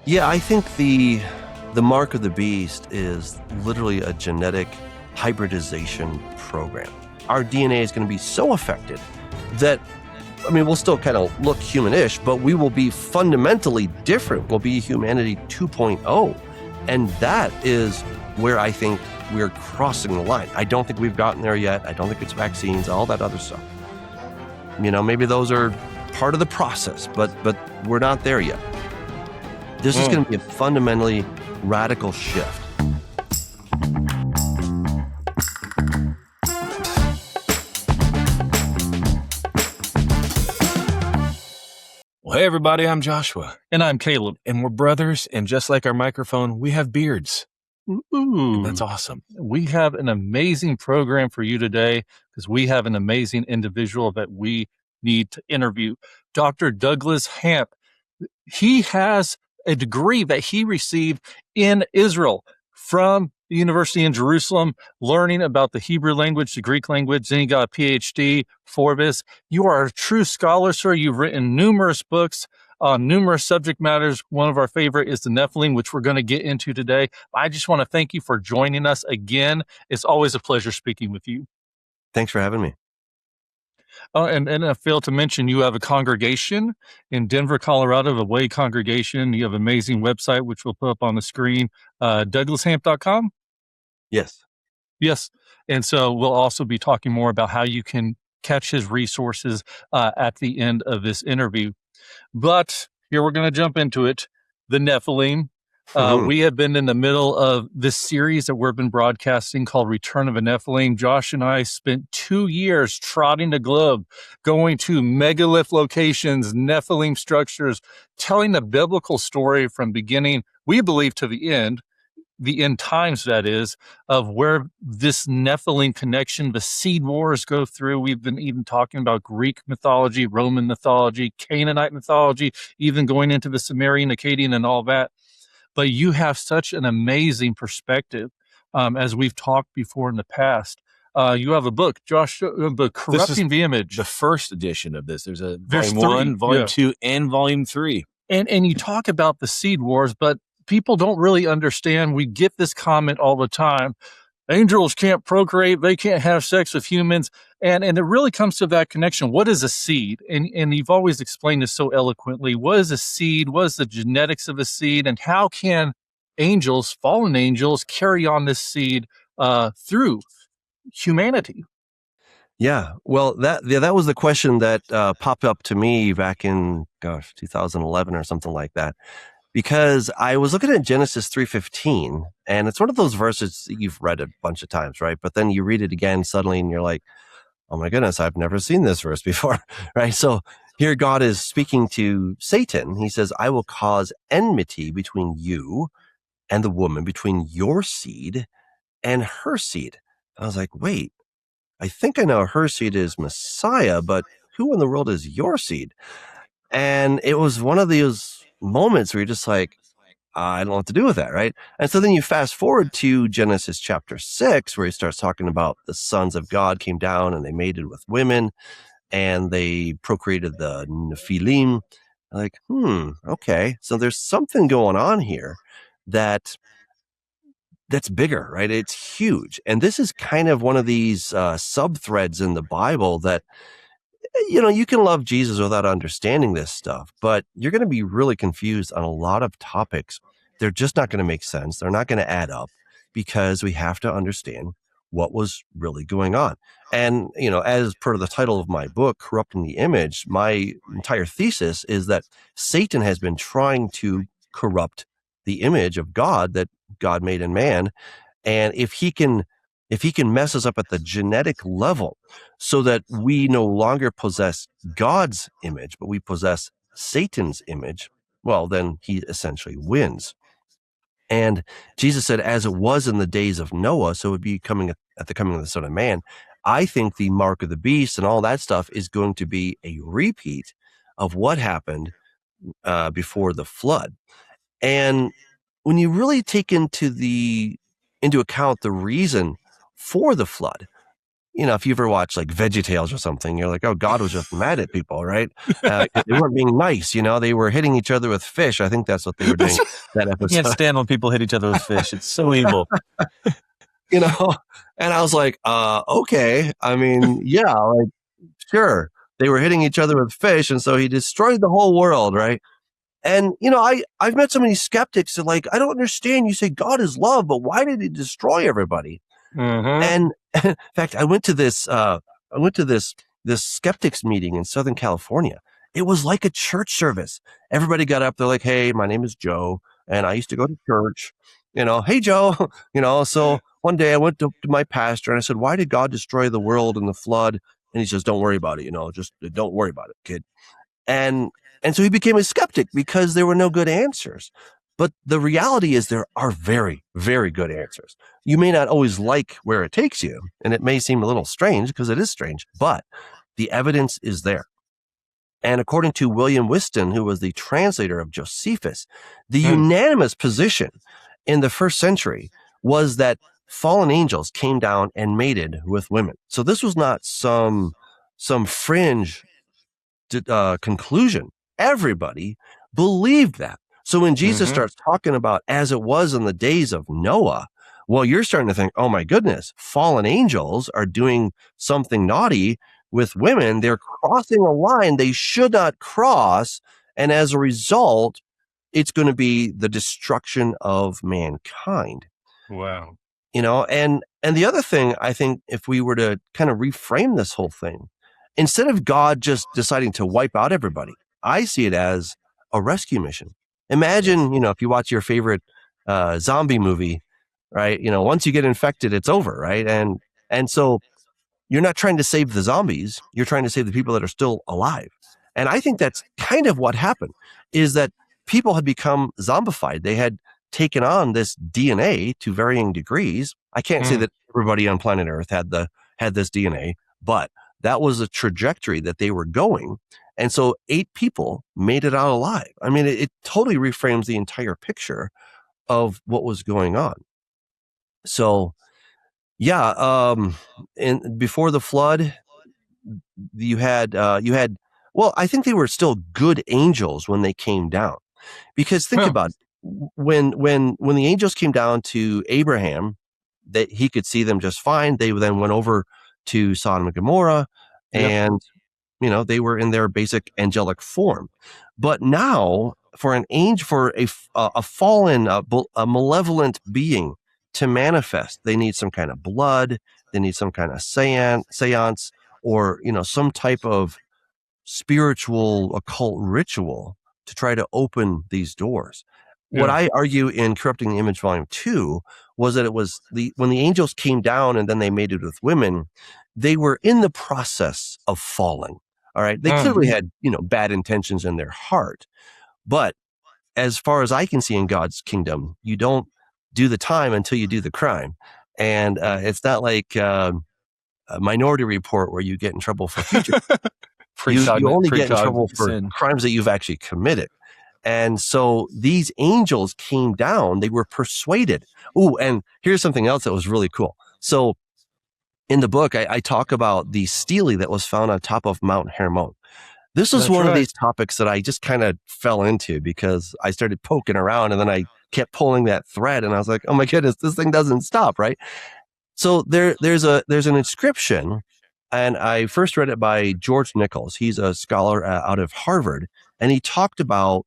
Yeah, I think the mark of the beast is literally a genetic hybridization program. Our DNA is going to be so affected that, I mean, we'll still kind of look human-ish, but we will be fundamentally different. We'll be humanity 2.0. And that is where I think we're crossing the line. I don't think we've gotten there yet. I don't think it's vaccines, all that other stuff. You know, maybe those are part of the process, but we're not there yet. This is going to be a fundamentally radical shift. Well, hey, everybody, I'm Joshua. And I'm Caleb. And we're brothers, and just like our microphone, we have beards. Ooh. And that's awesome. We have an amazing program for you today because we have an amazing individual that we need to interview. Dr. Douglas Hamp. He has a degree that he received in Israel from the University in Jerusalem, learning about the Hebrew language, the Greek language. Then he got a PhD for this. You are a true scholar, sir. You've written numerous books on numerous subject matters. One of our favorite is the Nephilim, which we're going to get into today. I just want to thank you for joining us again. It's always a pleasure speaking with you. Thanks for having me. And I failed to mention you have a congregation in Denver, Colorado, the Way Congregation. You have an amazing website, which we'll put up on the screen, douglashamp.com. Yes. Yes. And so we'll also be talking more about how you can catch his resources at the end of this interview. But here we're going to jump into it. The Nephilim. We have been in the middle of this series that we've been broadcasting called Return of the Nephilim. Josh and I spent 2 years trotting the globe, going to megalith locations, Nephilim structures, telling the biblical story from beginning, we believe, to the end times, that is, of where this Nephilim connection, the seed wars go through. We've been even talking about Greek mythology, Roman mythology, Canaanite mythology, even going into the Sumerian, Akkadian, and all that. But you have such an amazing perspective, as we've talked before in the past. You have a book, Josh, Corrupting the Image. The first edition of this. There's There's volume 1, three, volume yeah. 2, and volume 3. And you talk about the seed wars, but people don't really understand. We get this comment all the time. Angels can't procreate. They can't have sex with humans. And it really comes to that connection. What is a seed? And you've always explained this so eloquently. What is a seed? What is the genetics of a seed? And how can angels, fallen angels, carry on this seed through humanity? Yeah. Well, that was the question that popped up to me back in, 2011 or something like that. Because I was looking at Genesis 3:15, and it's one of those verses that you've read a bunch of times, right? But then you read it again suddenly, and you're like, oh my goodness, I've never seen this verse before, right? So here God is speaking to Satan. He says, I will cause enmity between you and the woman, between your seed and her seed. And I was like, wait, I think I know her seed is Messiah, but who in the world is your seed? And it was one of those moments where you're just like, I don't know what to do with that, right? And so then you fast forward to Genesis chapter 6, where he starts talking about the sons of God came down and they mated with women and they procreated the Nephilim. Like, okay. So there's something going on here that's bigger, right? It's huge. And this is kind of one of these sub-threads in the Bible that, you know, you can love Jesus without understanding this stuff, but you're going to be really confused on a lot of topics. They're just not going to make sense. They're not going to add up because we have to understand what was really going on. And, you know, as per the title of my book, Corrupting the Image, my entire thesis is that Satan has been trying to corrupt the image of God that God made in man. And if he can mess us up at the genetic level so that we no longer possess God's image, but we possess Satan's image, well, then he essentially wins. And Jesus said, as it was in the days of Noah, so it would be coming at the coming of the Son of Man. I think the mark of the beast and all that stuff is going to be a repeat of what happened before the flood. And when you really take into account the reason for the flood, if you ever watch like VeggieTales or something, you're like, oh, God was just mad at people, right? They weren't being nice, they were hitting each other with fish. I think that's what they were doing that I can't episode. stand when people hit each other with fish. It's so evil. And I was like, okay. I mean, yeah, like, sure. They were hitting each other with fish, and so he destroyed the whole world, right? And, I've met so many skeptics that like, I don't understand. You say God is love, but why did he destroy everybody? Mm-hmm. And in fact, I went to this skeptics meeting in Southern California. It was like a church service. Everybody got up. They're like, hey, my name is Joe, and I used to go to church. Hey, Joe. So one day I went to my pastor and I said, why did God destroy the world in the flood? And he says, don't worry about it. Just don't worry about it, kid. And so he became a skeptic because there were no good answers. But the reality is there are very, very good answers. You may not always like where it takes you, and it may seem a little strange because it is strange, but the evidence is there. And according to William Whiston, who was the translator of Josephus, the unanimous position in the first century was that fallen angels came down and mated with women. So this was not some fringe conclusion. Everybody believed that. So when Jesus starts talking about as it was in the days of Noah, well, you're starting to think, oh my goodness, fallen angels are doing something naughty with women. They're crossing a line they should not cross. And as a result, it's going to be the destruction of mankind. Wow. And the other thing, I think, if we were to kind of reframe this whole thing, instead of God just deciding to wipe out everybody, I see it as a rescue mission. Imagine, if you watch your favorite zombie movie, right? Once you get infected, it's over, right? And so you're not trying to save the zombies. You're trying to save the people that are still alive. And I think that's kind of what happened, is that people had become zombified. They had taken on this DNA to varying degrees. I can't say that everybody on planet Earth had this DNA, but that was a trajectory that they were going. And so 8 people made it out alive. I mean, it totally reframes the entire picture of what was going on. So, yeah, and before the flood, you had, well, I think they were still good angels when they came down, because think about it. When the angels came down to Abraham, that he could see them just fine. They then went over to Sodom and Gomorrah, and they were in their basic angelic form. But now, for an angel, for a fallen, a malevolent being to manifest, they need some kind of blood. They need some kind of seance, or some type of spiritual occult ritual to try to open these doors. What I argue in Corrupting the Image Volume 2 was that it was when the angels came down and then they mated with women, they were in the process of falling. All right. They clearly had, bad intentions in their heart. But as far as I can see in God's kingdom, you don't do the time until you do the crime. And it's not like a Minority Report where you get in trouble for future. you only get in trouble for crimes that you've actually committed. And so these angels came down, they were persuaded. Oh, and here's something else that was really cool. So in the book, I talk about the stele that was found on top of Mount Hermon. This was one of these topics that I just kind of fell into because I started poking around, and then I kept pulling that thread, and I was like, oh my goodness, this thing doesn't stop, right? So there's an inscription, and I first read it by George Nichols. He's a scholar out of Harvard, and he talked about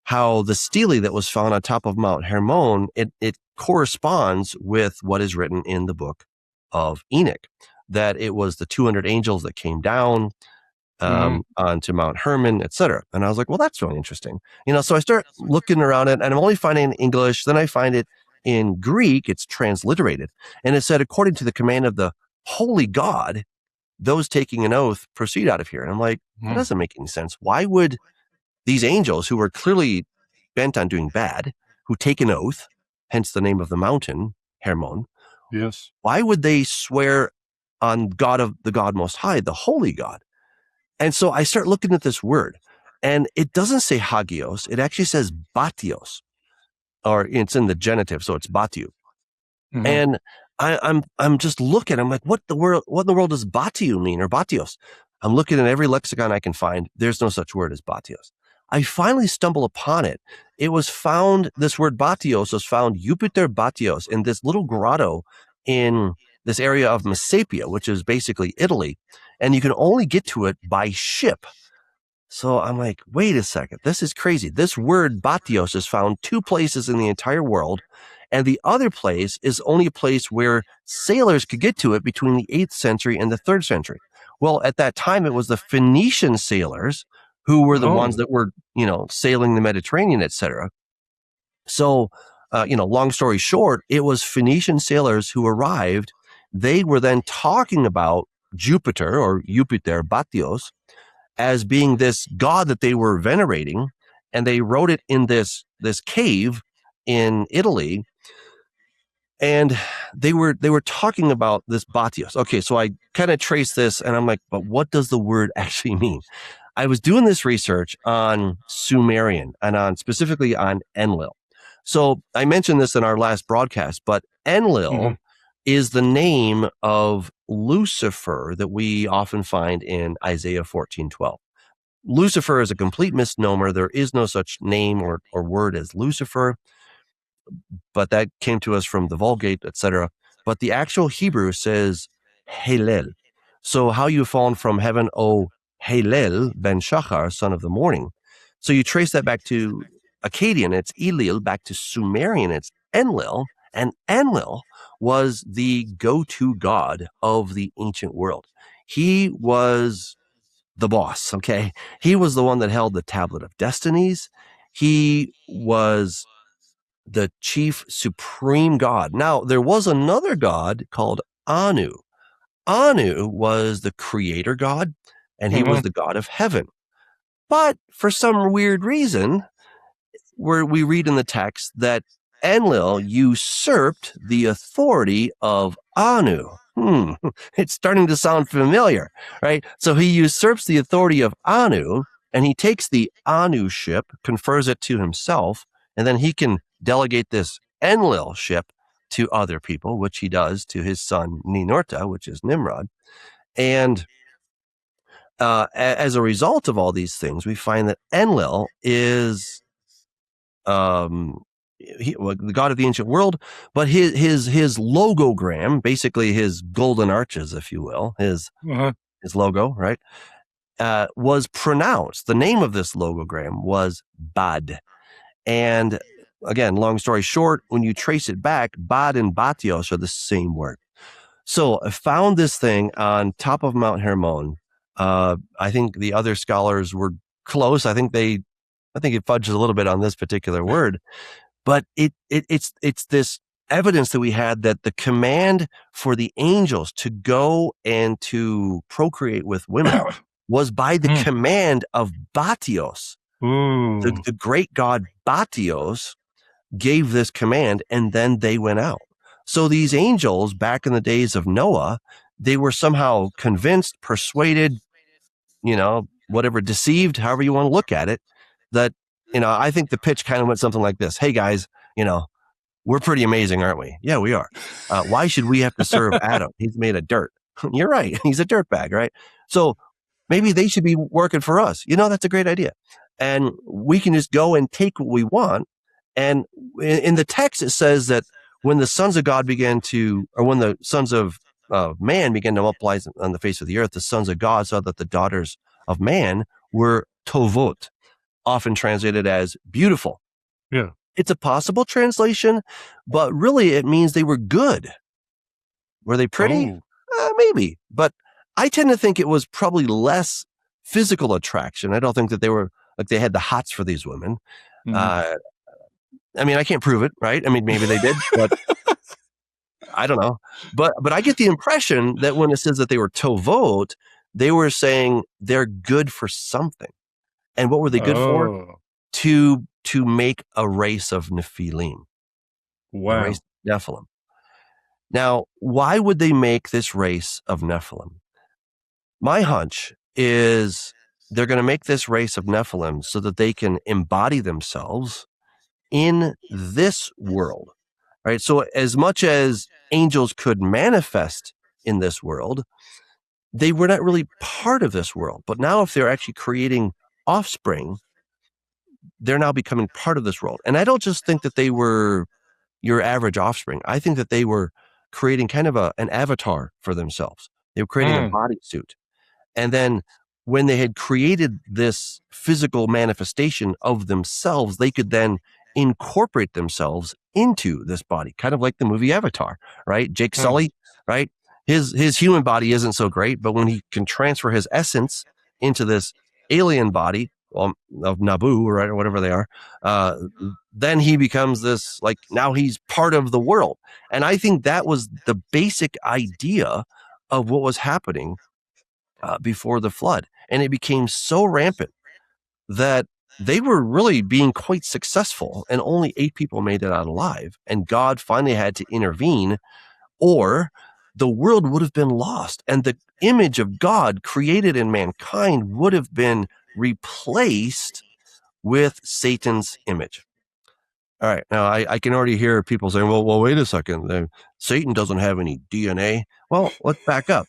how the stele that was found on top of Mount Hermon, it corresponds with what is written in the book of Enoch, that it was the 200 angels that came down onto Mount Hermon, etc. And I was like, well, that's really interesting. So I start looking around it, and I'm only finding it in English. Then I find it in Greek. It's transliterated. And it said, according to the command of the holy God, those taking an oath proceed out of here. And I'm like, that doesn't make any sense. Why would these angels, who were clearly bent on doing bad, who take an oath, hence the name of the mountain, Hermon, why would they swear on the God Most High, the holy God? And so I start looking at this word, and it doesn't say hagios. It actually says batios, or it's in the genitive, so it's batiu. And I'm just looking. I'm like, what in the world does batio mean, or batios? I'm looking at every lexicon I can find. There's no such word as batios. I finally stumble upon it. It was found, this word batios was found, Jupiter batios, in this little grotto in this area of Messapia, which is basically Italy. And you can only get to it by ship. So I'm like, wait a second, this is crazy. This word batios is found 2 places in the entire world. And the other place is only a place where sailors could get to it between the 8th century and the 3rd century. Well, at that time, it was the Phoenician sailors who were the ones that were, sailing the Mediterranean, etc. So, long story short, it was Phoenician sailors who arrived. They were then talking about Jupiter, or Jupiter Batios, as being this god that they were venerating. And they wrote it in this cave in Italy. And they were talking about this Batios. Okay, so I kind of traced this, and I'm like, but what does the word actually mean? I was doing this research on Sumerian and specifically on Enlil. So I mentioned this in our last broadcast, but Enlil is the name of Lucifer that we often find in Isaiah 14:12. Lucifer is a complete misnomer. There is no such name or word as Lucifer, but that came to us from the Vulgate, etc. But the actual Hebrew says Helel. So how you fallen from heaven, O Helel ben Shachar, son of the morning. So you trace that back to Akkadian, it's Elil, back to Sumerian, it's Enlil, and Enlil was the go-to god of the ancient world. He was the boss, okay? He was the one that held the Tablet of Destinies. He was the chief supreme god. Now, there was another god called Anu. Anu was the creator god, and he was the god of heaven. But for some weird reason, where we read in the text that Enlil usurped the authority of Anu. It's starting to sound familiar, right? So he usurps the authority of Anu, and he takes the Anu ship, confers it to himself, and then he can delegate this Enlil ship to other people, which he does to his son Ninurta, which is Nimrod. And as a result of all these things, we find that Enlil is the god of the ancient world, but his logogram, basically his golden arches, if you will, his logo, right, was pronounced. The name of this logogram was Bad. And again, long story short, when you trace it back, Bad and Batios are the same word. So I found this thing on top of Mount Hermon. I think the other scholars were close. I think it fudges a little bit on this particular word, but it's this evidence that we had that the command for the angels to go and to procreate with women was by the command of Batios. The great god Batios gave this command, and then they went out. So these angels, back in the days of Noah, they were somehow convinced, persuaded, whatever, deceived, however you want to look at it, that, I think the pitch kind of went something like this. Hey guys, we're pretty amazing, aren't we? Yeah, we are. Why should we have to serve Adam? He's made of dirt. You're right. He's a dirtbag, right? So maybe they should be working for us. That's a great idea. And we can just go and take what we want. And in the text, it says that when the sons of God when the sons of man began to multiply on the face of the earth, the sons of God saw that the daughters of man were tovot, often translated as beautiful. Yeah. It's a possible translation, but really it means they were good. Were they pretty? Maybe. But I tend to think it was probably less physical attraction. I don't think that they were like they had the hots for these women. I can't prove it, right? Maybe they did, but I don't know. But I get the impression that when it says that they were tovot, they were saying they're good for something. And what were they good for? To make a race of Nephilim. Wow. A race of Nephilim. Now, why would they make this race of Nephilim? My hunch is they're going to make this race of Nephilim so that they can embody themselves in this world. right? So as much as angels could manifest in this world, they were not really part of this world. But now if they're actually creating offspring, they're now becoming part of this world. And I don't just think that they were your average offspring. I think that they were creating kind of an avatar for themselves. They were creating a bodysuit. And then when they had created this physical manifestation of themselves, they could then incorporate themselves into this body, kind of like the movie Avatar, right? Jake Sully, right? His human body isn't so great, but when he can transfer his essence into this alien body, of Naboo, right, or whatever they are, then he becomes this, like, now he's part of the world. And I think that was the basic idea of what was happening before the flood. And it became so rampant that they were really being quite successful, and only 8 people made it out alive. And God finally had to intervene, or the world would have been lost. And the image of God created in mankind would have been replaced with Satan's image. All right. Now I can already hear people saying, well, wait a second. Satan doesn't have any DNA. Well, let's back up.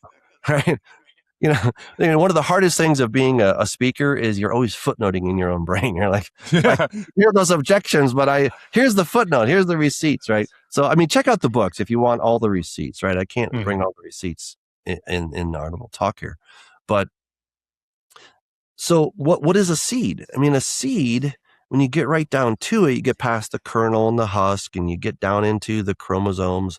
Right. One of the hardest things of being a speaker is you're always footnoting in your own brain. You're like, I hear those objections, but here's the footnote, here's the receipts, right? So, I mean, check out the books if you want all the receipts, right? I can't bring all the receipts in our little talk here. But so what is a seed? I mean, a seed, when you get right down to it, you get past the kernel and the husk, and you get down into the chromosomes,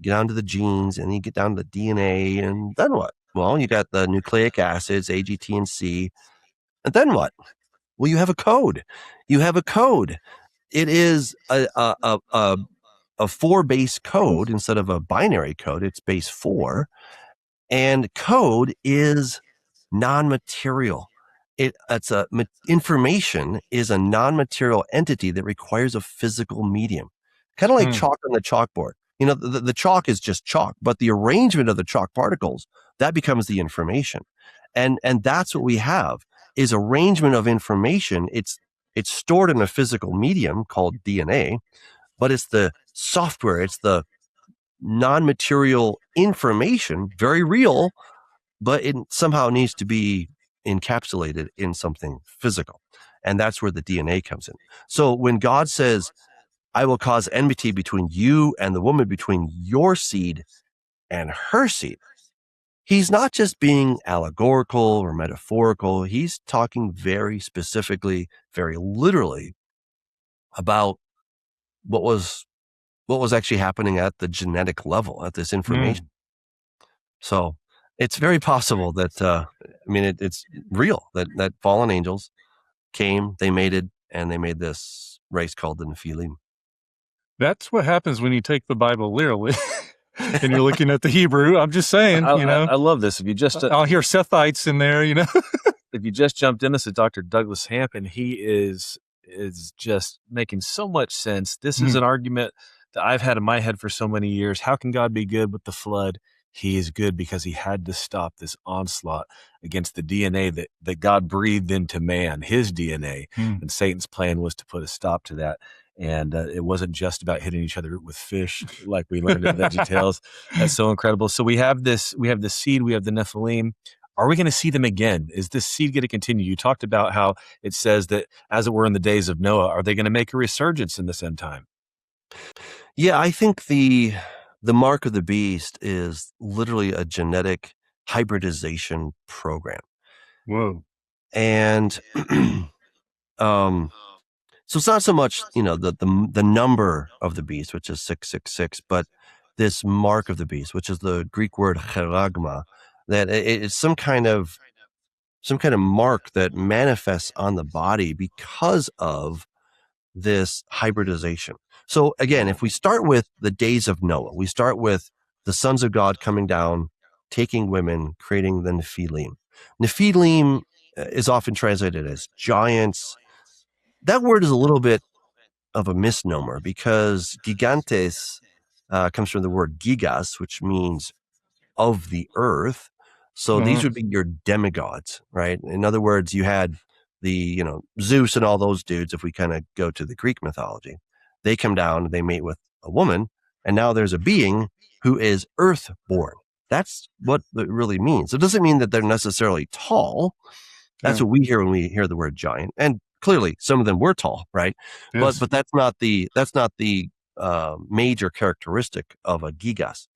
get down to the genes, and you get down to the DNA, and then what? Well, you got the nucleic acids, A, G, T, and C. And then what? Well, you have a code. You have a code. It is a 4-base code instead of a binary code. It's base 4. And code is non-material. Information is a non-material entity that requires a physical medium. Kind of like chalk on the chalkboard. The chalk is just chalk, but the arrangement of the chalk particles, that becomes the information. And that's what we have, is arrangement of information. It's stored in a physical medium called DNA, but it's the software, it's the non-material information, very real, but it somehow needs to be encapsulated in something physical. And that's where the DNA comes in. So when God says, I will cause enmity between you and the woman, between your seed and her seed, he's not just being allegorical or metaphorical. He's talking very specifically, very literally about what was actually happening at the genetic level, at this information. So it's very possible that, it's real that fallen angels came, they mated, and they made this race called the Nephilim. That's what happens when you take the Bible literally and you're looking at the Hebrew. I'm just saying, I love this. If you just, I'll hear Sethites in there, If you just jumped in, this is Dr. Douglas Hamp, and he is just making so much sense. This is an argument that I've had in my head for so many years. How can God be good with the flood? He is good because he had to stop this onslaught against the DNA that God breathed into man, his DNA. And Satan's plan was to put a stop to that. And it wasn't just about hitting each other with fish like we learned in VeggieTales. That's so incredible. So we have the seed, we have the Nephilim. Are we going to see them again? Is this seed going to continue? You talked about how it says that, as it were in the days of Noah, are they going to make a resurgence in this end time? Yeah, I think the mark of the beast is literally a genetic hybridization program. Whoa. And so it's not so much, the number of the beast, which is 666, but this mark of the beast, which is the Greek word charagma, that it's some kind of mark that manifests on the body because of this hybridization. So again, if we start with the days of Noah, we start with the sons of God coming down, taking women, creating the Nephilim. Nephilim is often translated as giants. That word is a little bit of a misnomer because gigantes comes from the word gigas, which means of the earth. So these would be your demigods, right? In other words, you had Zeus and all those dudes. If we kind of go to the Greek mythology, they come down, they mate with a woman, and now there's a being who is earthborn. That's what it really means. It doesn't mean that they're necessarily tall. That's what we hear when we hear the word giant. And clearly some of them were tall, right? Yes. But that's not the major characteristic of a gigas,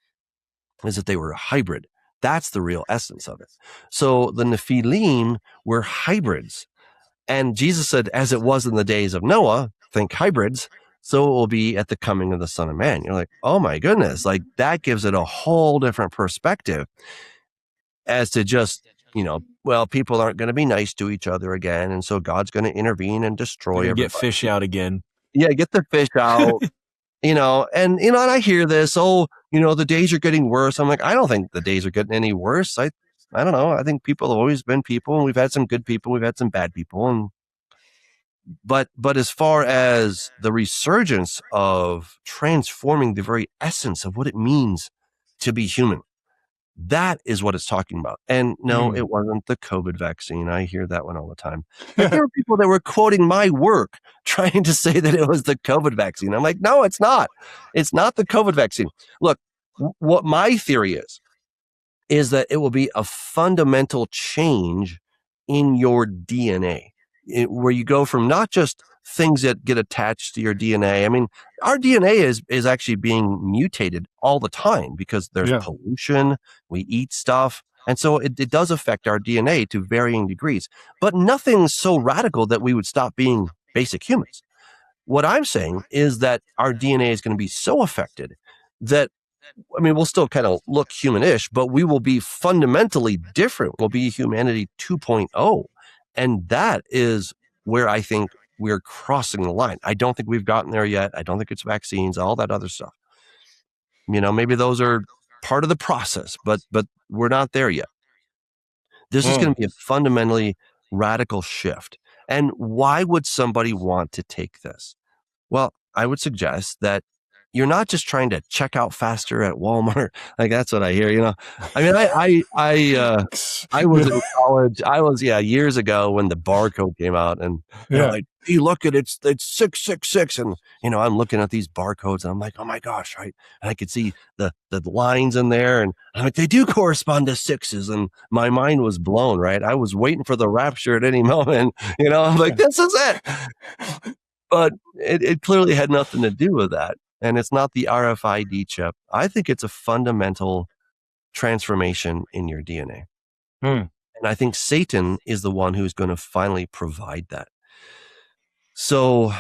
is that they were a hybrid. That's the real essence of it. So the Nephilim were hybrids. And Jesus said, as it was in the days of Noah, think hybrids, so it will be at the coming of the Son of Man. You're like, oh my goodness, like that gives it a whole different perspective as to just, well, people aren't going to be nice to each other again. And so God's going to intervene and destroy everybody. Get fish out again. Yeah, get the fish out. And I hear this, the days are getting worse. I'm like, I don't think the days are getting any worse. I don't know. I think people have always been people, and we've had some good people, we've had some bad people. But as far as the resurgence of transforming the very essence of what it means to be human, that is what it's talking about. And no, it wasn't the COVID vaccine. I hear that one all the time. Like, there were people that were quoting my work trying to say that it was the COVID vaccine. I'm like, no, it's not. It's not the COVID vaccine. Look, what my theory is that it will be a fundamental change in your DNA, where you go from not just things that get attached to your DNA. I mean, our DNA is actually being mutated all the time because there's pollution, we eat stuff. And so it does affect our DNA to varying degrees, but nothing so radical that we would stop being basic humans. What I'm saying is that our DNA is going to be so affected that, I mean, we'll still kind of look human-ish, but we will be fundamentally different. We'll be humanity 2.0. And that is where I think we're crossing the line. I don't think we've gotten there yet. I don't think it's vaccines, all that other stuff. Maybe those are part of the process, but we're not there yet. This is going to be a fundamentally radical shift. And why would somebody want to take this? Well, I would suggest that you're not just trying to check out faster at Walmart. Like, that's what I hear, I mean, I was in college. I was, years ago when the barcode came out, and like, hey, look at it's 666. And, I'm looking at these barcodes and I'm like, oh my gosh. Right. And I could see the lines in there, and I'm like, they do correspond to sixes. And my mind was blown. Right. I was waiting for the rapture at any moment. I'm like, this is it. But it clearly had nothing to do with that. And it's not the RFID chip. I think it's a fundamental transformation in your DNA. And I think Satan is the one who's going to finally provide that. So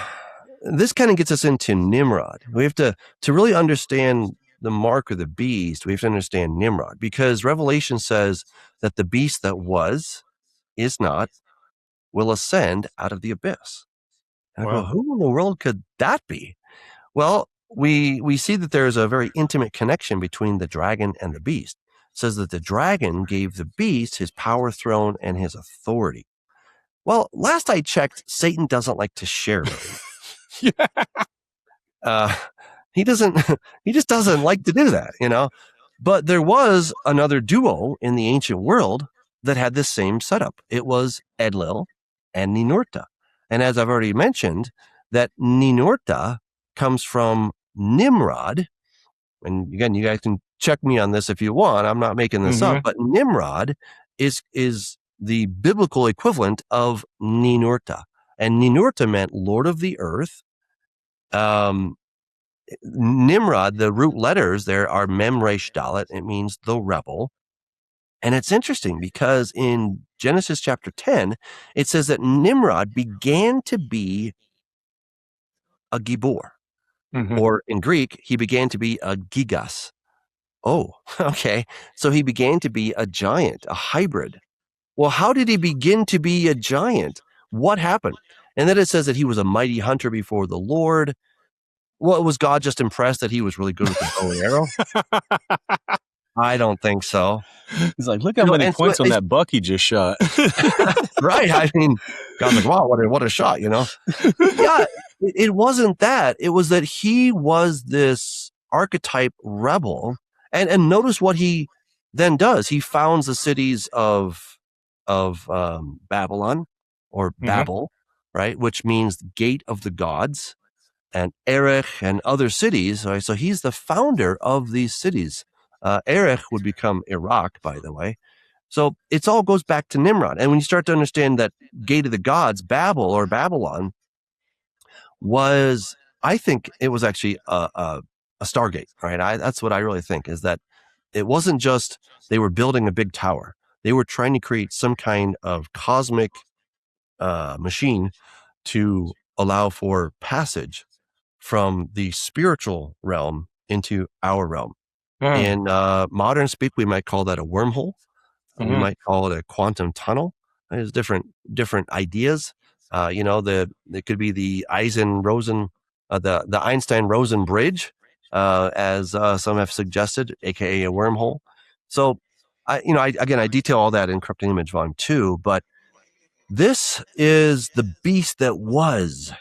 this kind of gets us into Nimrod. We have to really understand the mark of the beast. We have to understand Nimrod, because Revelation says that the beast that was, is not, will ascend out of the abyss. And I go, who in the world could that be? Well, we see that there is a very intimate connection between the dragon and the beast. It says that the dragon gave the beast his power, throne, and his authority. Well, last I checked, Satan doesn't like to share. He just doesn't like to do that, But there was another duo in the ancient world that had this same setup. It was Enlil and Ninurta. And as I've already mentioned, that Ninurta comes from Nimrod. And again, you guys can check me on this if you want. I'm not making this up, but Nimrod is the biblical equivalent of Ninurta. And Ninurta meant Lord of the Earth. Nimrod, the root letters there are Mem Resh Dalet. It means the rebel. And it's interesting because in Genesis chapter 10, it says that Nimrod began to be a Gibor. Or in Greek, he began to be a gigas. Oh, okay. So he began to be a giant, a hybrid. Well, how did he begin to be a giant? What happened? And then it says that he was a mighty hunter before the Lord. Well, was God just impressed that he was really good with the bow and arrow? I don't think so. He's like, look how many points on that buck he just shot. Right. I mean, God's like, wow, what a shot, Yeah, it wasn't that. It was that he was this archetype rebel. And notice what he then does. He founds the cities of Babylon, or Babel, right? Which means gate of the gods. and Erech and other cities. Right? So he's the founder of these cities. Erech would become Iraq, by the way. So it all goes back to Nimrod. And when you start to understand that gate of the gods, Babel or Babylon, was, I think it was actually a Stargate, right? That's what I really think, is that it wasn't just they were building a big tower. They were trying to create some kind of cosmic machine to allow for passage from the spiritual realm into our realm. In modern speak, we might call that a wormhole. We might call it a quantum tunnel. There's different ideas. It could be the Einstein-Rosen bridge, as some have suggested, aka a wormhole. So, I detail all that in Corrupting Image Volume 2, but this is the beast that was,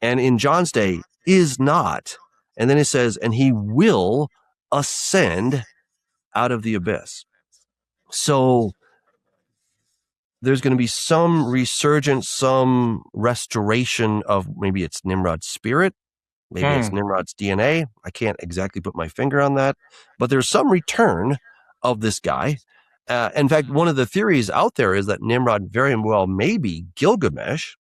and in John's day is not. And then it says, and he will ascend out of the abyss. So there's going to be some resurgence, some restoration of maybe it's Nimrod's spirit, maybe it's Nimrod's DNA. I can't exactly put my finger on that, but there's some return of this guy. In fact, one of the theories out there is that Nimrod very well may be Gilgamesh.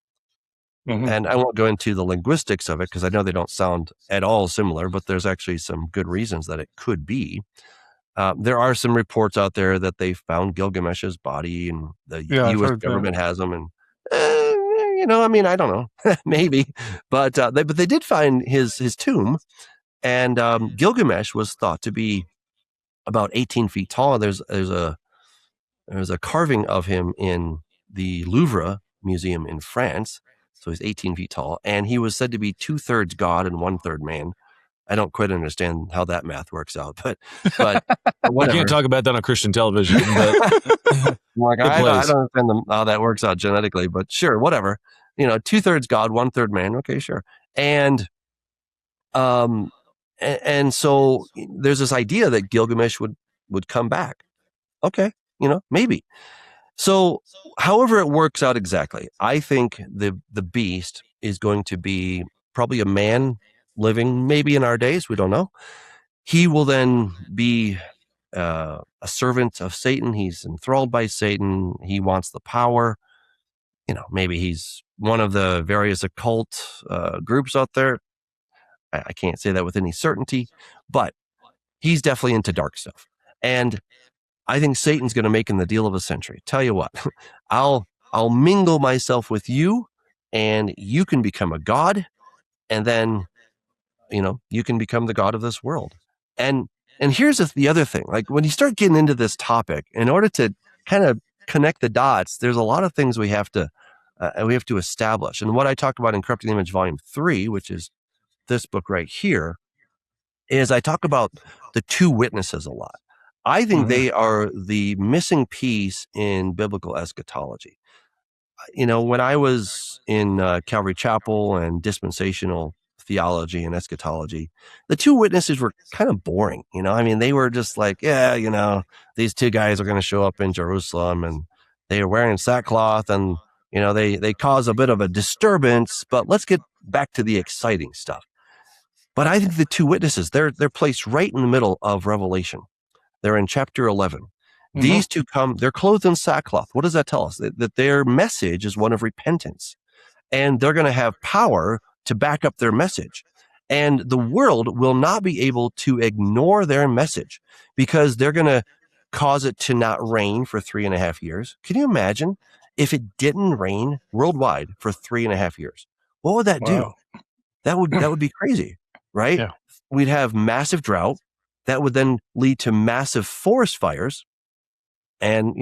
And I won't go into the linguistics of it because I know they don't sound at all similar, but there's actually some good reasons that it could be. There are some reports out there that they found Gilgamesh's body, and the U.S. government has them. And I don't know, maybe, but they did find his tomb, and Gilgamesh was thought to be about 18 feet tall. There's a carving of him in the Louvre Museum in France. So he's 18 feet tall, and he was said to be 2/3 God and 1/3 man. I don't quite understand how that math works out, but whatever. I can't talk about that on Christian television. But I don't understand how that works out genetically, but sure, whatever. 2/3 God, 1/3 man. Okay, sure. And so there's this idea that Gilgamesh would come back. Okay, maybe. So, however it works out exactly, I think the beast is going to be probably a man living maybe in our days. We don't know. He will then be a servant of Satan. He's enthralled by Satan. He wants the power. Maybe he's one of the various occult groups out there. I can't say that with any certainty, but he's definitely into dark stuff. And I think Satan's going to make him the deal of a century. Tell you what, I'll mingle myself with you, and you can become a god, and then you can become the god of this world. And here's the other thing: like when you start getting into this topic, in order to kind of connect the dots, there's a lot of things we have to establish. And what I talk about in Corrupting the Image Volume 3, which is this book right here, is I talk about the two witnesses a lot. I think they are the missing piece in biblical eschatology. When I was in Calvary Chapel and dispensational theology and eschatology, the two witnesses were kind of boring. They were just like, these two guys are going to show up in Jerusalem, and they are wearing sackcloth, and they cause a bit of a disturbance, but let's get back to the exciting stuff. But I think the two witnesses, they're placed right in the middle of Revelation. They're in chapter 11. These two come, they're clothed in sackcloth. What does that tell us? That their message is one of repentance, and they're going to have power to back up their message. And the world will not be able to ignore their message, because they're going to cause it to not rain for 3.5 years. Can you imagine if it didn't rain worldwide for 3.5 years? What would that do? That would be crazy, right? Yeah. We'd have massive drought. That would then lead to massive forest fires and,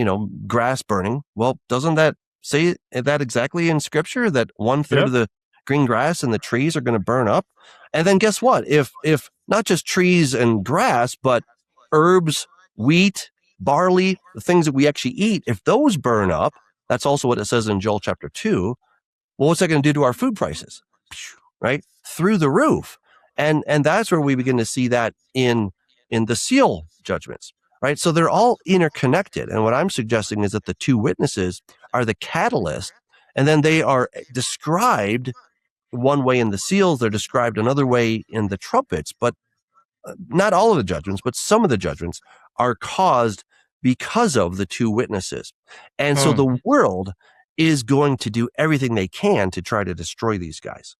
grass burning. Well, doesn't that say that exactly in scripture, that 1/3 of the green grass and the trees are going to burn up? And then guess what? If not just trees and grass, but herbs, wheat, barley, the things that we actually eat, if those burn up, that's also what it says in Joel chapter 2. Well, what's that going to do to our food prices? Right? Through the roof. And that's where we begin to see that in the seal judgments, right? So they're all interconnected. And what I'm suggesting is that the two witnesses are the catalyst, and then they are described one way in the seals, they're described another way in the trumpets, but not all of the judgments, but some of the judgments are caused because of the two witnesses. And so the world is going to do everything they can to try to destroy these guys.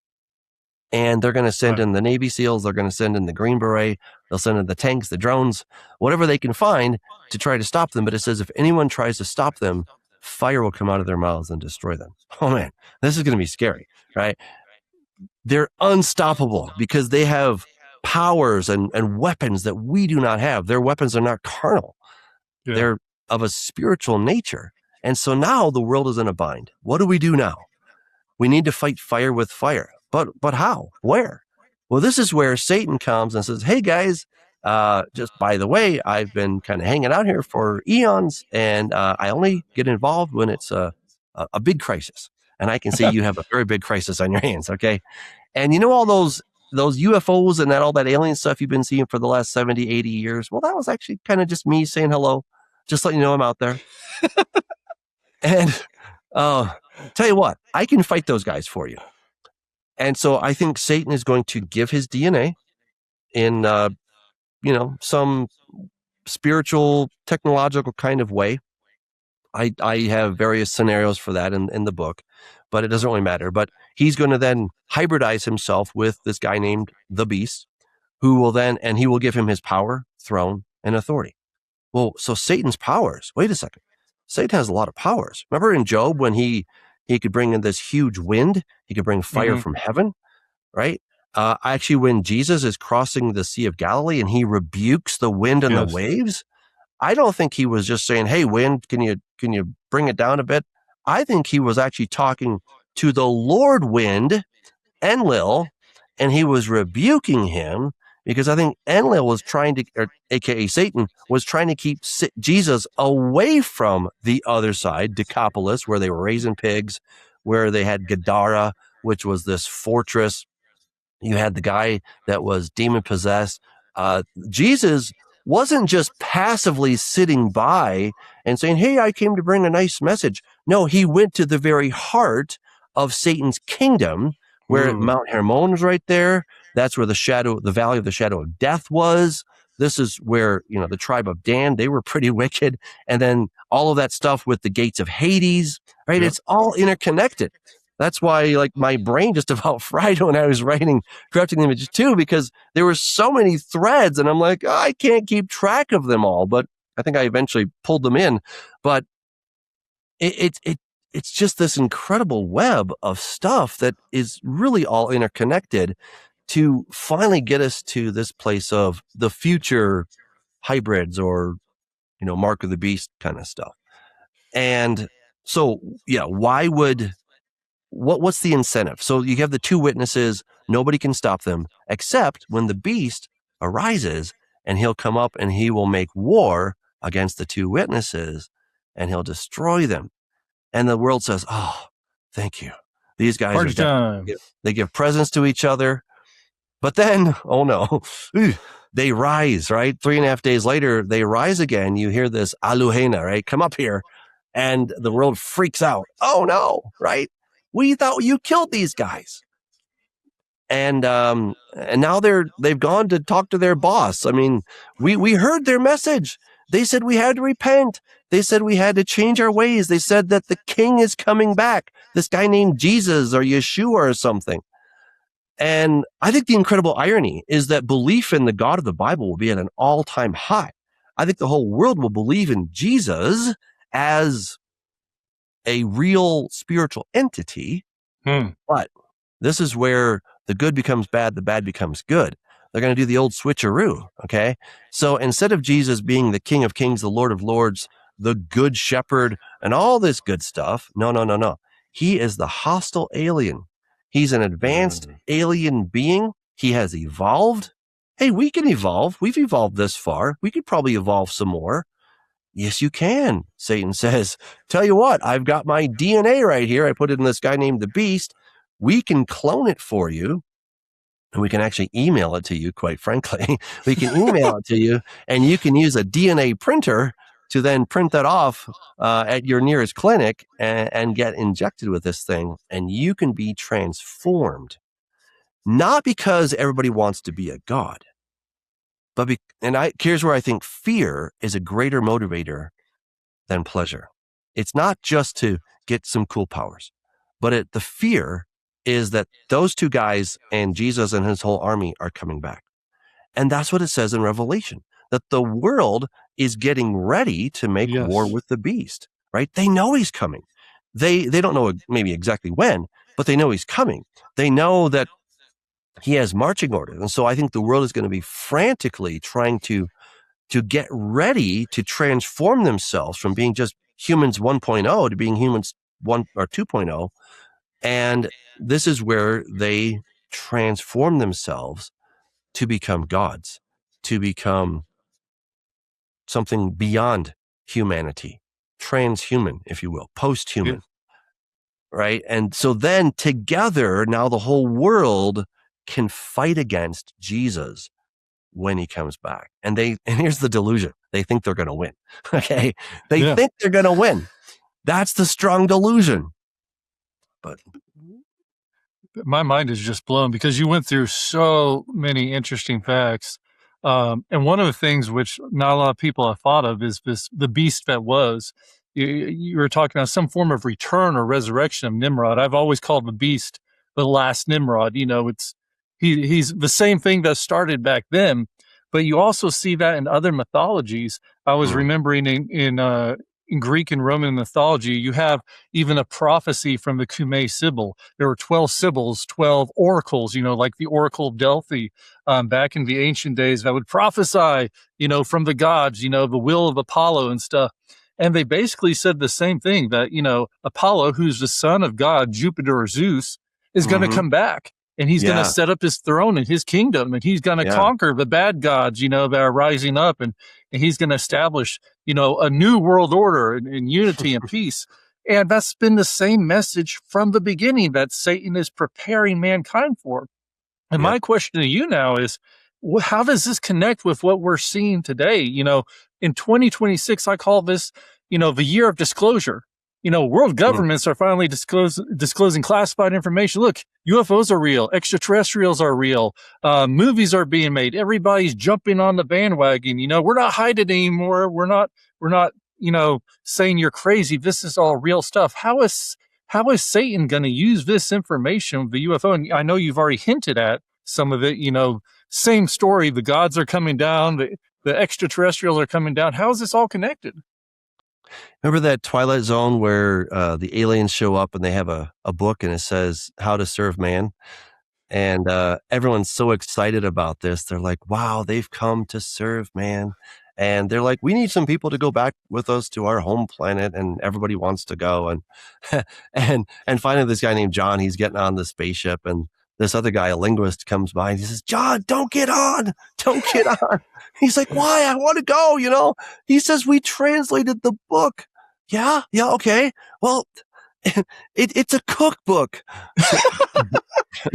And they're going to send in the Navy SEALs. They're going to send in the Green Beret. They'll send in the tanks, the drones, whatever they can find to try to stop them. But it says if anyone tries to stop them, fire will come out of their mouths and destroy them. Oh, man, this is going to be scary, right? They're unstoppable because they have powers and weapons that we do not have. Their weapons are not carnal. Yeah. They're of a spiritual nature. And so now the world is in a bind. What do we do now? We need to fight fire with fire. But how? Where? Well, this is where Satan comes and says, hey, guys, just by the way, I've been kind of hanging out here for eons, and I only get involved when it's a big crisis. And I can see you have a very big crisis on your hands, okay? And you know all those UFOs and all that alien stuff you've been seeing for the last 70, 80 years? Well, that was actually kind of just me saying hello, just letting you know I'm out there. And tell you what, I can fight those guys for you. And so I think Satan is going to give his DNA in, some spiritual, technological kind of way. I have various scenarios for that in the book, but it doesn't really matter. But he's going to then hybridize himself with this guy named the Beast, who will and he will give him his power, throne, and authority. Well, so Satan's powers, wait a second. Satan has a lot of powers. Remember in Job when he could bring in this huge wind, he could bring fire from heaven, right? Actually, when Jesus is crossing the Sea of Galilee and he rebukes the wind and the waves, I don't think he was just saying, hey, wind, can you bring it down a bit? I think he was actually talking to the Lord wind, Enlil, and he was rebuking him because I think Enlil was trying to, aka Satan, was trying to keep Jesus away from the other side, Decapolis, where they were raising pigs, where they had Gadara, which was this fortress. You had the guy that was demon possessed. Jesus wasn't just passively sitting by and saying, hey, I came to bring a nice message. No, he went to the very heart of Satan's kingdom, where Mount Hermon was right there. That's where the valley of the shadow of death was. This is where, the tribe of Dan, they were pretty wicked. And then all of that stuff with the gates of Hades, right? Yep. It's all interconnected. That's why, my brain just about fried when I was writing Corrupting the Image 2, because there were so many threads, and I'm like, I can't keep track of them all. But I think I eventually pulled them in. But it's just this incredible web of stuff that is really all interconnected to finally get us to this place of the future hybrids or, Mark of the Beast kind of stuff. And so, what's the incentive? So you have the two witnesses, nobody can stop them except when the beast arises, and he'll come up and he will make war against the two witnesses and he'll destroy them. And the world says, oh, thank you. These guys they give presents to each other. But then, oh no, they rise, right? 3.5 days later, they rise again. You hear this Aluhena, right? Come up here. And the world freaks out. Oh no, right? We thought you killed these guys. And now they've gone to talk to their boss. I mean, we heard their message. They said we had to repent. They said we had to change our ways. They said that the king is coming back. This guy named Jesus or Yeshua or something. And I think the incredible irony is that belief in the God of the Bible will be at an all-time high. I think the whole world will believe in Jesus as a real spiritual entity. But this is where the good becomes bad, the bad becomes good. They're going to do the old switcheroo, okay? So instead of Jesus being the King of Kings, the Lord of Lords, the Good Shepherd, and all this good stuff, no. He is the hostile alien. He's an advanced alien being. He has evolved. Hey, we can evolve. We've evolved this far. We could probably evolve some more. Yes, you can, Satan says. Tell you what, I've got my DNA right here. I put it in this guy named the Beast. We can clone it for you. And we can actually email it to you, quite frankly. We can email it to you, and you can use a DNA printer to then print that off at your nearest clinic and get injected with this thing, and you can be transformed. Not because everybody wants to be a god, but here's where I think fear is a greater motivator than pleasure. It's not just to get some cool powers, but the fear is that those two guys and Jesus and his whole army are coming back. And that's what it says in Revelation, that the world is getting ready to make war with the beast, right? They know he's coming. They don't know maybe exactly when, but they know he's coming. They know that he has marching orders. And so I think the world is going to be frantically trying to get ready to transform themselves from being just humans 1.0 to being humans 1 or 2.0. And this is where they transform themselves to become gods, to become something beyond humanity, transhuman, if you will, post-human, right? And so then together, now the whole world can fight against Jesus when he comes back. And here's the delusion. They think they're going to win. Okay. They think they're going to win. That's the strong delusion. But my mind is just blown because you went through so many interesting facts. And one of the things which not a lot of people have thought of is the beast that was. You were talking about some form of return or resurrection of Nimrod. I've always called the beast the last Nimrod. He's the same thing that started back then, but you also see that in other mythologies. I was remembering in Greek and Roman mythology, you have even a prophecy from the Cumae Sibyl. There were 12 Sibyls, 12 oracles, like the Oracle of Delphi back in the ancient days that would prophesy, from the gods, the will of Apollo and stuff. And they basically said the same thing, that, Apollo, who's the son of God, Jupiter or Zeus, is going to come back. And he's going to set up his throne in his kingdom, and he's going to conquer the bad gods, that are rising up, and he's going to establish, a new world order and unity and peace. And that's been the same message from the beginning that Satan is preparing mankind for. And my question to you now is, how does this connect with what we're seeing today? In 2026, I call this, the year of disclosure. World governments are finally disclosing classified information. Look, UFOs are real. Extraterrestrials are real. Movies are being made. Everybody's jumping on the bandwagon. We're not hiding anymore. We're not, saying you're crazy. This is all real stuff. How is Satan going to use this information, the UFO? And I know you've already hinted at some of it, same story. The gods are coming down. The extraterrestrials are coming down. How is this all connected? Remember that Twilight Zone where the aliens show up and they have a book and it says How to Serve Man? And everyone's so excited about this. They're like, wow, they've come to serve man. And they're like, we need some people to go back with us to our home planet. And everybody wants to go. And and finally, this guy named John, he's getting on the spaceship. And this other guy, a linguist, comes by and he says, John, don't get on. Don't get on. He's like, why? I want to go, He says, we translated the book. Yeah, okay. Well, it's a cookbook.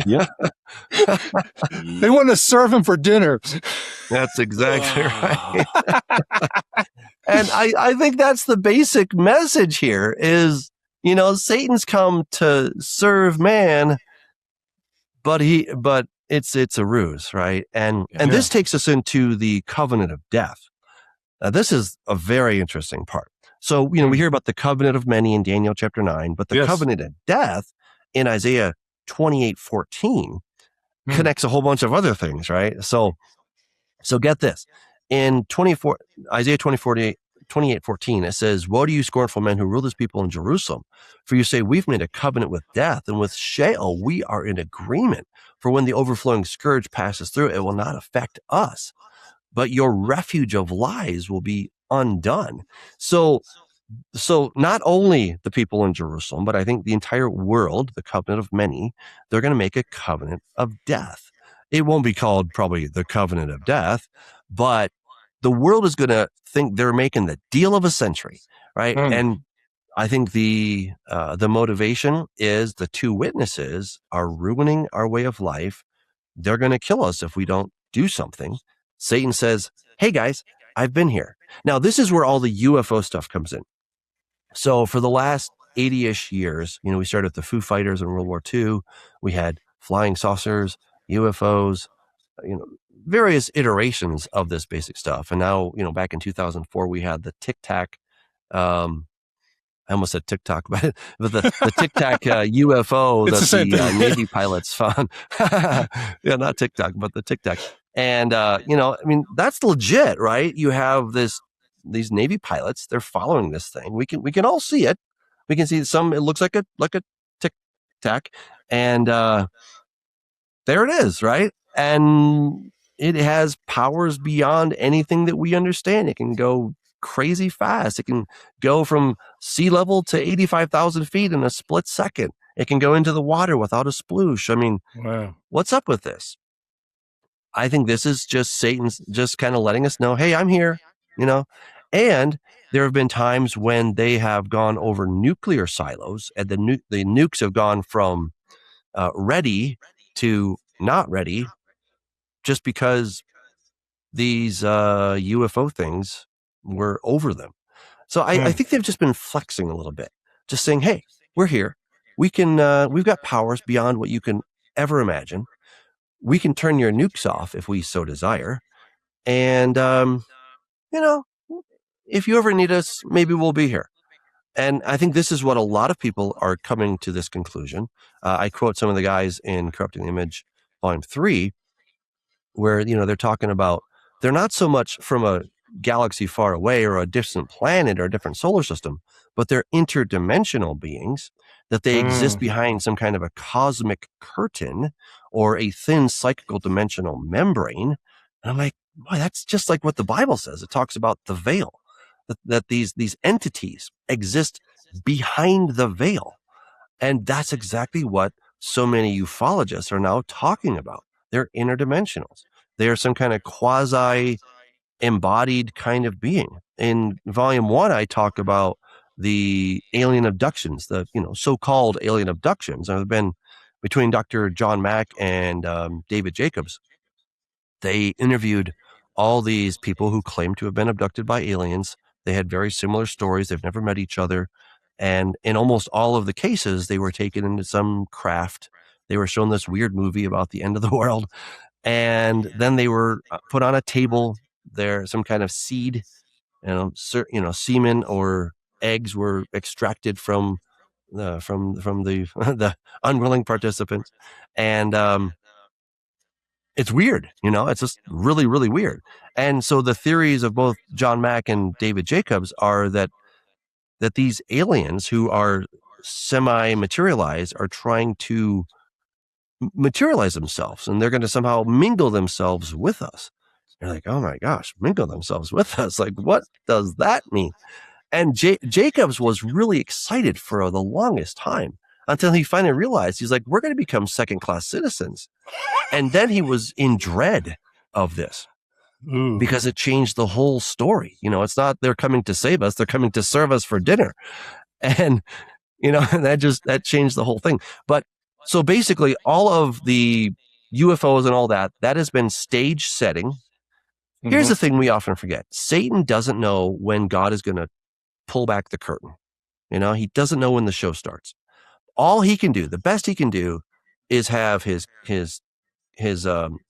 Yeah. They want to serve him for dinner. That's exactly right. And I think that's the basic message here is, Satan's come to serve man, but it's a ruse, right? And this takes us into the covenant of death. Now, this is a very interesting part. So, we hear about the covenant of many in Daniel chapter 9, but the covenant of death in Isaiah 28:14 connects a whole bunch of other things, right? So get this. In Isaiah 28:14, it says, woe to you, scornful men who rule this people in Jerusalem. For you say, we've made a covenant with death, and with Sheol we are in agreement. For when the overflowing scourge passes through, it will not affect us, but your refuge of lies will be undone. So not only the people in Jerusalem, but I think the entire world, the covenant of many, they're going to make a covenant of death. It won't be called probably the covenant of death, but the world is going to think they're making the deal of a century, right? And I think the motivation is the two witnesses are ruining our way of life. They're going to kill us if we don't do something. Satan says, hey guys, I've been here. Now, this is where all the UFO stuff comes in. So for the last 80-ish years, we started with the Foo Fighters in World War II. We had flying saucers, UFOs, various iterations of this basic stuff. And now, back in 2004, we had the Tic Tac. I almost said TikTok, but the Tic Tac UFO It's that the the same thing. Navy pilots found. Yeah, not TikTok, but the Tic Tac. And that's legit, right? You have these Navy pilots. They're following this thing. We can all see it. We can see it looks like a Tic Tac, and there it is, right? And it has powers beyond anything that we understand. It can go crazy fast. It can go from sea level to 85,000 feet in a split second. It can go into the water without a sploosh. I mean, Wow. What's up with this? I think this is just Satan's just kind of letting us know, hey, I'm here, and there have been times when they have gone over nuclear silos, and the nukes have gone from ready to not ready, just because these UFO things were over them. So I think they've just been flexing a little bit, just saying, hey, we're here. We can, we've got powers beyond what you can ever imagine. We can turn your nukes off if we so desire. And, if you ever need us, maybe we'll be here. And I think this is what a lot of people are coming to this conclusion. I quote some of the guys in Corrupting the Image, Volume 3, where, they're talking about, they're not so much from a galaxy far away or a distant planet or a different solar system, but they're interdimensional beings, that they exist behind some kind of a cosmic curtain or a thin psychical dimensional membrane. And I'm like, boy, that's just like what the Bible says. It talks about the veil, that these entities exist behind the veil. And that's exactly what so many ufologists are now talking about. They're interdimensionals. They are some kind of quasi embodied kind of being. In Volume 1, I talk about the alien abductions, the so-called alien abductions. There have been between Dr. John Mack and David Jacobs. They interviewed all these people who claimed to have been abducted by aliens. They had very similar stories. They've never met each other. And in almost all of the cases, they were taken into some craft. They were shown this weird movie about the end of the world. And then they were put on a table. There, some kind of seed, semen or eggs were extracted from the the unwilling participants, and it's weird. It's just really, really weird. And so the theories of both John Mack and David Jacobs are that these aliens who are semi-materialized are trying to materialize themselves, and they're going to somehow mingle themselves with us. You're like, oh my gosh, mingle themselves with us. Like, what does that mean? And Jacobs was really excited for the longest time until he finally realized, he's like, we're going to become second-class citizens. And then he was in dread of this because it changed the whole story. It's not they're coming to save us, they're coming to serve us for dinner. And, that changed the whole thing. But so basically all of the UFOs and all that has been stage setting. Here's the thing we often forget. Satan doesn't know when God is going to pull back the curtain. He doesn't know when the show starts. All he can do, the best he can do, is have his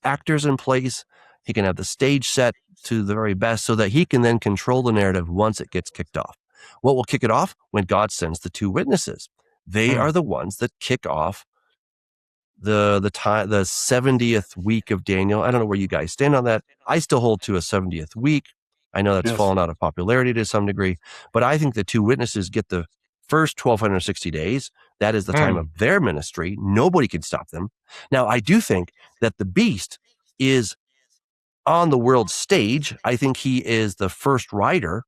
actors in place. He can have the stage set to the very best so that he can then control the narrative once it gets kicked off. What will kick it off? When God sends the two witnesses. They are the ones that kick off the 70th week of Daniel. I don't know where you guys stand on that. I still hold to a 70th week. I know that's fallen out of popularity to some degree, but I think the two witnesses get the first 1,260 days. That is the time of their ministry. Nobody can stop them. Now, I do think that the beast is on the world stage. I think he is the first rider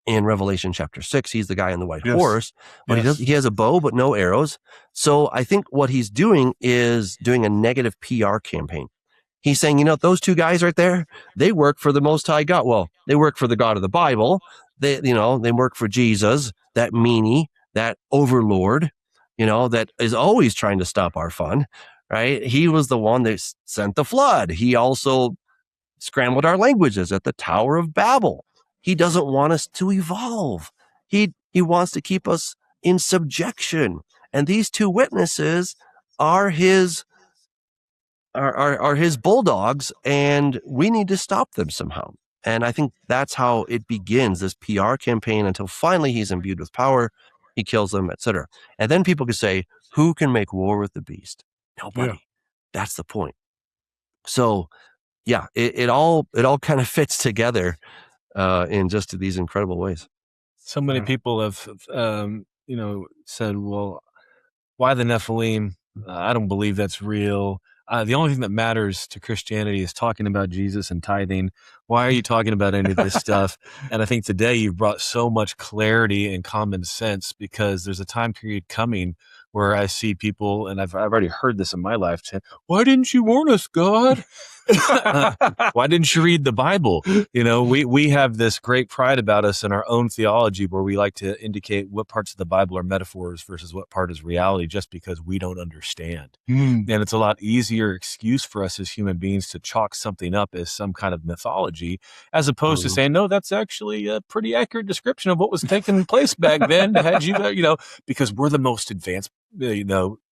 in Revelation chapter 6. He's the guy on the white horse, but he has a bow, but no arrows. So I think what he's doing is doing a negative PR campaign. He's saying, those two guys right there, they work for the Most High God. Well, they work for the God of the Bible. They work for Jesus, that meanie, that overlord, that is always trying to stop our fun, right? He was the one that sent the flood. He also scrambled our languages at the Tower of Babel. He doesn't want us to evolve. He wants to keep us in subjection. And these two witnesses are his bulldogs, and we need to stop them somehow. And I think that's how it begins, this PR campaign, until finally he's imbued with power, he kills them, etc. And then people can say, who can make war with the beast? Nobody. Yeah. That's the point. So yeah, it all kind of fits together in just these incredible ways. So many people have, said, well, why the Nephilim? I don't believe that's real. The only thing that matters to Christianity is talking about Jesus and tithing. Why are you talking about any of this stuff? And I think today you've brought so much clarity and common sense, because there's a time period coming where I see people, and I've already heard this in my lifetime. Why didn't you warn us, God? Why didn't you read the Bible? We have this great pride about us in our own theology, where we like to indicate what parts of the Bible are metaphors versus what part is reality, just because we don't understand. And it's a lot easier excuse for us as human beings to chalk something up as some kind of mythology, as opposed to saying, no, that's actually a pretty accurate description of what was taking place back then. Had you, because we're the most advanced,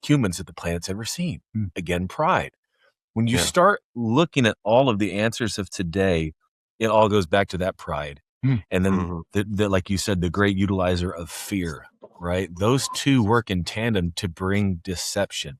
humans that the planet's ever seen. Again, pride. When you start looking at all of the answers of today, it all goes back to that pride. And then, like you said, the great utilizer of fear, right? Those two work in tandem to bring deception.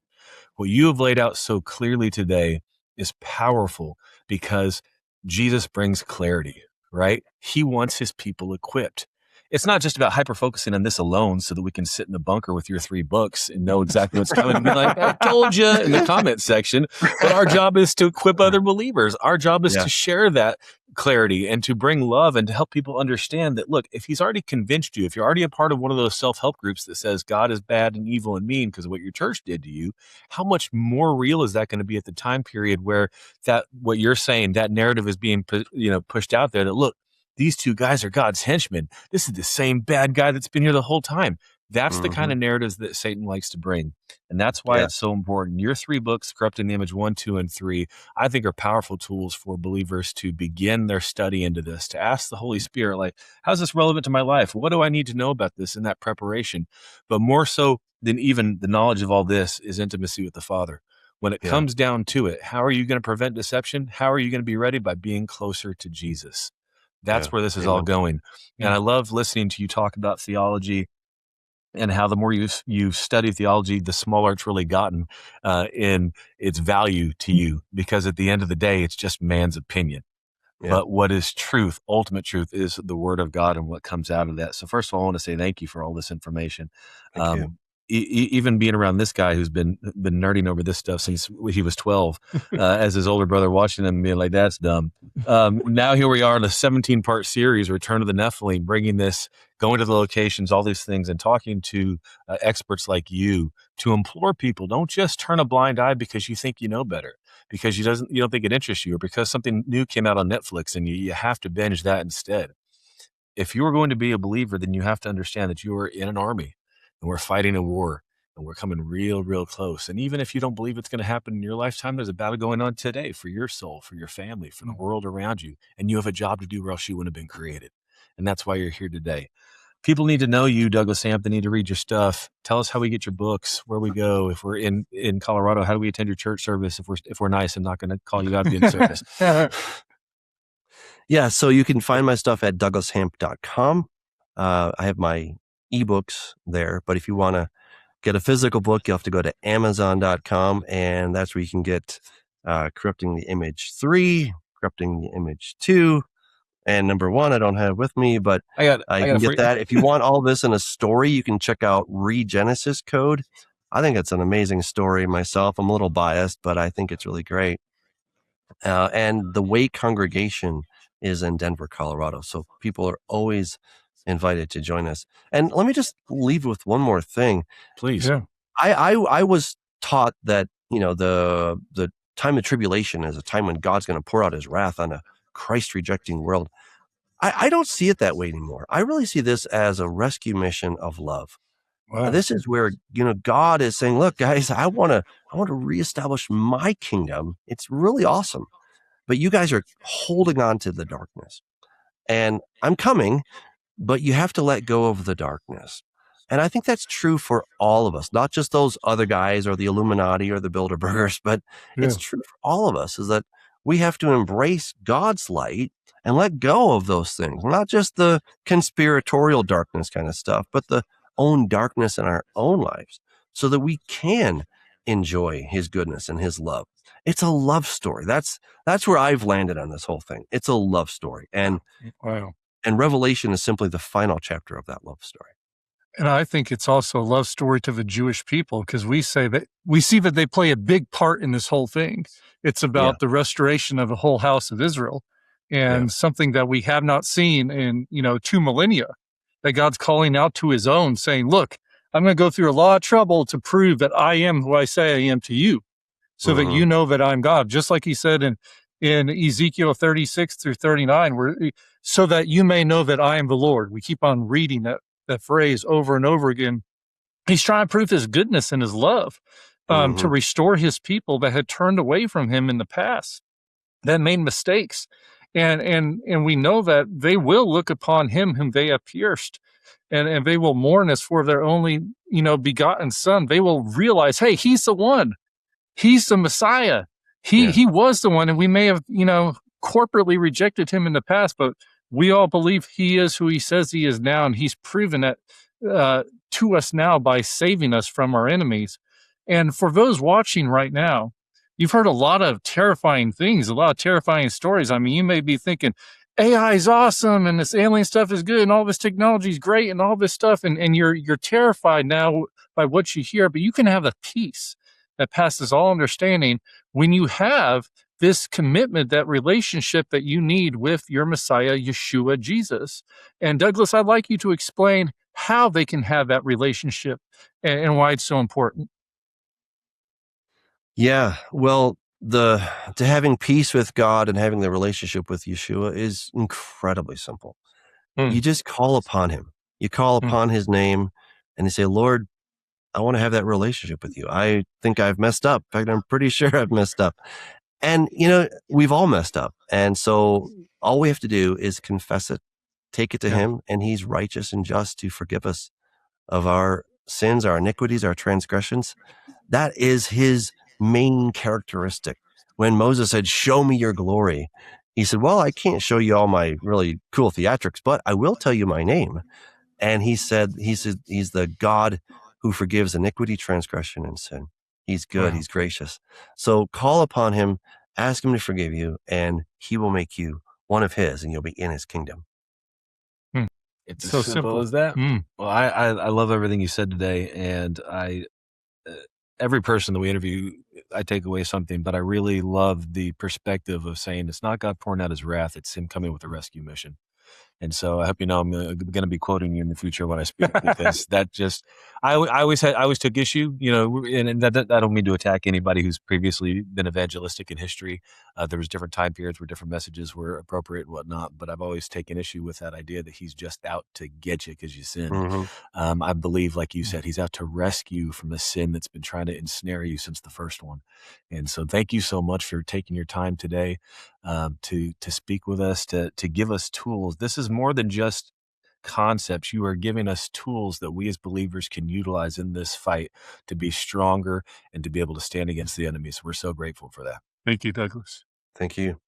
What you have laid out so clearly today is powerful, because Jesus brings clarity, right? He wants his people equipped. It's not just about hyper-focusing on this alone so that we can sit in the bunker with your 3 books and know exactly what's coming and be like, I told you, in the comment section. But our job is to equip other believers. Our job is to share that clarity and to bring love and to help people understand that, look, if he's already convinced you, if you're already a part of one of those self-help groups that says God is bad and evil and mean because of what your church did to you, how much more real is that going to be at the time period where that, what you're saying, that narrative is being pushed out there, that, look, these two guys are God's henchmen. This is the same bad guy that's been here the whole time. That's the kind of narratives that Satan likes to bring. And that's why it's so important. Your 3 books, Corrupting the Image 1, 2, and 3, I think are powerful tools for believers to begin their study into this, to ask the Holy Spirit, like, how's this relevant to my life? What do I need to know about this in that preparation? But more so than even the knowledge of all this is intimacy with the Father. When it comes down to it, how are you going to prevent deception? How are you going to be ready? By being closer to Jesus. That's where this is all going. And I love listening to you talk about theology and how the more you've studied theology, the smaller it's really gotten in its value to you, because at the end of the day, it's just man's opinion. But what is truth, ultimate truth, is the word of God and what comes out of that. So first of all, I want to say thank you for all this information. Thank you. Even being around this guy who's been nerding over this stuff since he was 12, as his older brother, watching him and being like, that's dumb. Now here we are in a 17-part series, Return of the Nephilim, bringing this, going to the locations, all these things, and talking to experts like you to implore people, don't just turn a blind eye because you think you know better, because you don't think it interests you, or because something new came out on Netflix and you have to binge that instead. If you are going to be a believer, then you have to understand that you are in an army. And we're fighting a war, and we're coming real, real close. And even if you don't believe it's going to happen in your lifetime, there's a battle going on today for your soul, for your family, for the world around you. And you have a job to do, or else you wouldn't have been created. And that's why you're here today. People need to know you, Douglas Hamp. They need to read your stuff. Tell us how we get your books, where we go. If we're in Colorado, how do we attend your church service? If we're nice, I'm not going to call you out the service. Yeah, so you can find my stuff at douglashamp.com. I have my ebooks there, but if you want to get a physical book, you have to go to amazon.com, and that's where you can get Corrupting the Image 3, Corrupting the Image 2, and number 1 I don't have with me, but you can get that. If you want all this in a story, you can check out Regenesis Code. I think it's an amazing story myself. I'm a little biased, but I think it's really great. And the Way Congregation is in Denver, Colorado, so people are always invited to join us. And let me just leave with one more thing, please. I was taught that the time of tribulation is a time when God's going to pour out his wrath on a Christ rejecting world. I don't see it that way anymore. I really see this as a rescue mission of love. Wow. This is where God is saying, look, guys, I want to reestablish my kingdom. It's really awesome. but you guys are holding on to the darkness. And I'm coming, but you have to let go of the darkness. And I think that's true for all of us, not just those other guys or the Illuminati or the Bilderbergers, but it's true for all of us, is that we have to embrace God's light and let go of those things, not just the conspiratorial darkness kind of stuff, but the own darkness in our own lives, so that we can enjoy his goodness and his love. It's a love story. That's where I've landed on this whole thing. It's a love story. And Wow. and Revelation is simply the final chapter of that love story. And I think it's also a love story to the Jewish people, because we see that they play a big part in this whole thing. It's about the restoration of the whole house of Israel, and something that we have not seen in, 2 millennia, that God's calling out to his own, saying, look, I'm going to go through a lot of trouble to prove that I am who I say I am to you, so that you know that I'm God. Just like he said in Ezekiel 36 through 39, so that you may know that I am the Lord. We keep on reading that phrase over and over again. He's trying to prove his goodness and his love, to restore his people that had turned away from him in the past, that made mistakes. And we know that they will look upon him whom they have pierced, and they will mourn as for their only, begotten son. They will realize, hey, he's the one. He's the Messiah. He was the one, and we may have, corporately rejected him in the past, but we all believe he is who he says he is now, and he's proven that to us now by saving us from our enemies. And for those watching right now, you've heard a lot of terrifying things, a lot of terrifying stories. I mean, you may be thinking, AI is awesome, and this alien stuff is good, and all this technology is great, and all this stuff, and you're terrified now by what you hear, but you can have a peace that passes all understanding when you have this commitment, that relationship that you need with your Messiah, Yeshua, Jesus. And Douglas, I'd like you to explain how they can have that relationship and why it's so important. Yeah, well, to having peace with God and having the relationship with Yeshua is incredibly simple. You just call upon him. You call upon his name, and you say, Lord, I want to have that relationship with you. I think I've messed up. In fact, I'm pretty sure I've messed up. And, we've all messed up. And so all we have to do is confess it, take it to him, and he's righteous and just to forgive us of our sins, our iniquities, our transgressions. That is his main characteristic. When Moses said, show me your glory, he said, well, I can't show you all my really cool theatrics, but I will tell you my name. And he said, he's the God who forgives iniquity, transgression, and sin. He's good. Wow. He's gracious. So call upon him, ask him to forgive you, and he will make you one of his, and you'll be in his kingdom. It's so simple as that. Well, I love everything you said today, and every person that we interview, I take away something, but I really love the perspective of saying it's not God pouring out his wrath, it's him coming with a rescue mission. And so I hope you know I'm going to be quoting you in the future when I speak, because that just I always took issue, and that I don't mean to attack anybody who's previously been evangelistic in history. There was different time periods where different messages were appropriate and whatnot, but I've always taken issue with that idea that he's just out to get you because you sinned. I believe, like you said, he's out to rescue from the sin that's been trying to ensnare you since the first one. And so thank you so much for taking your time today to speak with us, to give us tools. This is more than just concepts. You are giving us tools that we as believers can utilize in this fight to be stronger and to be able to stand against the enemies. We're so grateful for that. Thank you, Douglas. Thank you.